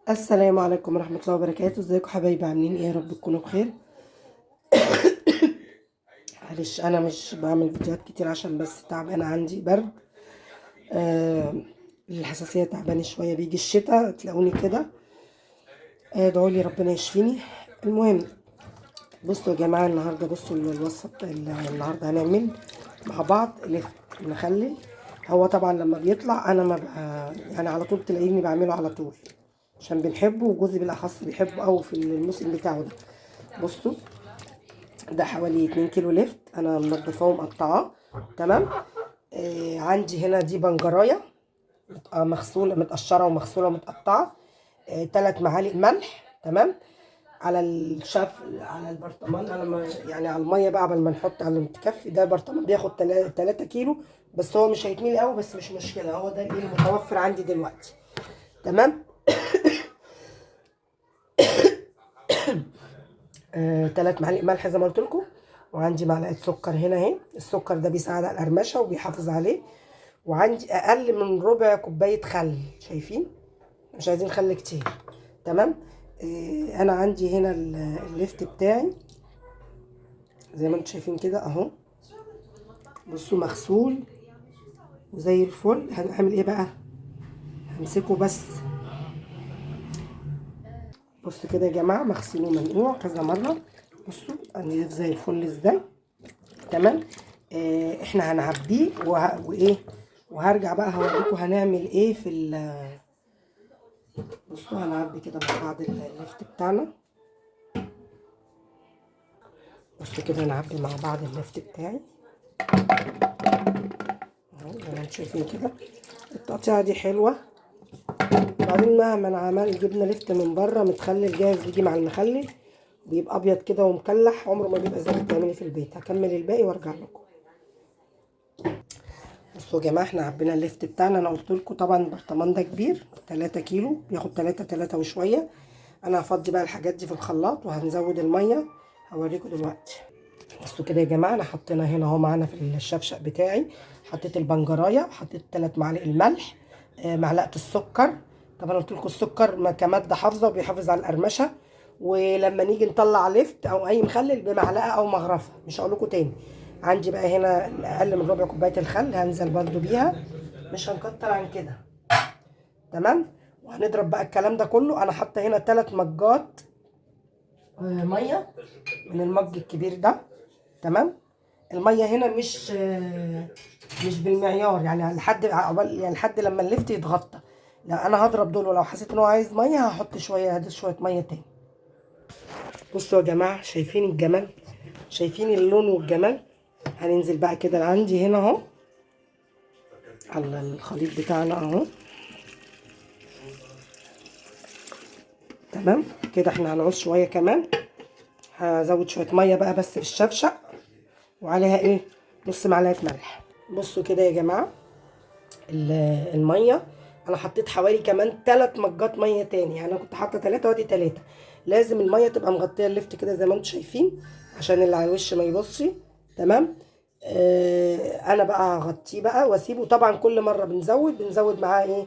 السلام عليكم ورحمة الله وبركاته. ازيكم حبايبي؟ عاملين ايه؟ يا رب تكونوا بخير. معلش انا مش بعمل فيديوهات كتير عشان بس تعبانة، عندي برد. آه الحساسية تعبانة شوية، بيجي الشتاء تلاقوني كده. ادعوا لي ربنا يشفيني. المهم، بصوا يا جماعة، النهاردة بصوا الوصفة النهاردة هنعمل مع بعض لفت مخلل. هو طبعا لما بيطلع انا ما يعني على طول تلاقيني بعمله على طول عشان بنحبه، وجوزي بالاخص بيحبه قوي في الموسم بتاعه ده. بصوا، ده حوالي 2 كيلو لفت، انا منضفاه ومقطعاه. تمام. عندي هنا دي بنجرايه مغسوله متقشره ومغسوله ومتقطعه. 3 معالق ملح. تمام. على الشاف، على البرطمان، على ما يعني على الميه بقى قبل ما نحط على المتكفي. ده برطمان بياخد 3 كيلو، بس هو مش هيتملي قوي، بس مش مشكله، هو ده ايه المتوفر عندي دلوقتي. تمام. 3 معالق ملح زي ما قلت لكم. وعندي معلقه سكر هنا اهي. السكر ده بيساعد على القرمشه وبيحافظ عليه. وعندي اقل من ربع كوبايه خل، شايفين؟ مش عايزين خل كتير. تمام. انا عندي هنا الليفت بتاعي زي ما انتم شايفين كده اهو. بصوا، مغسول وزي الفل. هنعمل ايه بقى؟ همسكه بس. بصوا كده يا جماعه، مغسول ومنقوع كذا مره. بصوا نضيف زي الفل ازاي. تمام. احنا هنعبيه وايه، وهرجع بقى هوريكم هنعمل ايه في بصوا هنعبي كده مع بعض اللفت بتاعنا. بصوا كده هنعبي مع بعض اللفت بتاعي اهو زي ما انتم شايفين كده. التقطيعه دي حلوه. وبعدين مهما عمل جبنا لفت من بره متخلل جاهز بيجي مع المخلل، بيبقى ابيض كده ومكلح، عمره ما بيبقى زي ما بتعملي في البيت. هكمل الباقي وارجع لكم. بصوا يا جماعه، احنا عبينا اللفت بتاعنا. انا قلت لكم طبعا البرطمان ده كبير، 3 كيلو، بياخد 3 وشويه. انا هفضي بقى الحاجات دي في الخلاط وهنزود الميه، هوريكم دلوقتي. بصوا كده يا جماعه، انا حطينا هنا اهو معانا في الشفشق بتاعي. حطيت البنجرايه، حطيت 3 معالق الملح، معلقه السكر. طبعا قلت لكم السكر كماده حافظه وبيحافظ على القرمشه. ولما نيجي نطلع لفت او اي مخلل بمعلقه او مغرفه، مش هقول لكم تاني. عندي بقى هنا اقل من ربع كوبايه الخل، هنزل برده بيها، مش هنكتر عن كده. تمام. وهنضرب بقى الكلام ده كله. انا حاطه هنا 3 مجات ميه من المج الكبير ده. تمام. الميه هنا مش بالمعيار، يعني لحد لما اللفت يتغطى. لا، انا هضرب دول، ولو حسيت ان هو عايز ميه هحط شويه، هدي شويه ميه تاني. بصوا يا جماعه، شايفين الجمال؟ شايفين اللون والجمال؟ هننزل بقى كده عندي هنا اهو على الخليط بتاعنا اهو. تمام كده. احنا هنعوز شويه كمان، هزود شويه ميه بقى بس في الشفشق، وعليها ايه، نص معلقه ملح. بصوا كده يا جماعه، الميه انا حطيت حوالي كمان 3 مجات ميه تاني، يعني انا كنت حاطه 3 وادي 3. لازم الميه تبقى مغطيه اللفت كده زي ما انتم شايفين، عشان اللي على الوش ما يبصش. تمام. انا بقى هغطيه بقى واسيبه. طبعا كل مره بنزود معاه ايه،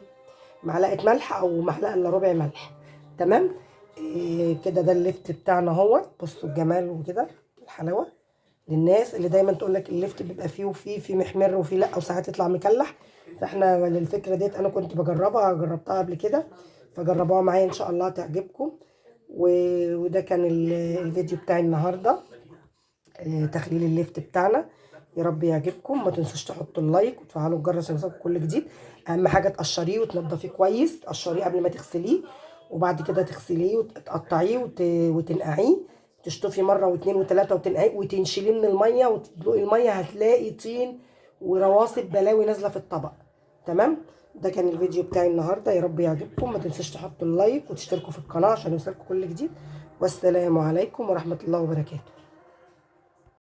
معلقه ملح او معلقه الا ربع ملح. تمام. كده ده اللفت بتاعنا اهو. بصوا الجمال وكده الحلاوه. للناس اللي دايما تقول لك اللفت بيبقى فيه وفيه محمر وفيه لا، وساعات يطلع مكلح. فاحنا للفكره ديت انا كنت جربتها قبل كده، فجربوها معايا ان شاء الله تعجبكم. وده كان الفيديو بتاعي النهارده، تخليل اللفت بتاعنا. يا رب يعجبكم. ما تنسوش تحطوا اللايك وتفعلوا الجرس عشان يوصلكم كل جديد. اهم حاجه تقشريه وتنضفيه كويس، تقشريه قبل ما تغسليه، وبعد كده تغسليه وتقطعيه وتنقعيه. تشطفي مره واثنين وثلاثه وتنقعيه وتنشليه من الميه وتدلقي الميه، هتلاقي طين ورواسب بلاوي نازله في الطبق. تمام. ده كان الفيديو بتاعي النهارده، يا رب يعجبكم. ما تنسوش تحطوا اللايك وتشتركوا في القناه عشان يوصلكم كل جديد. والسلام عليكم ورحمه الله وبركاته.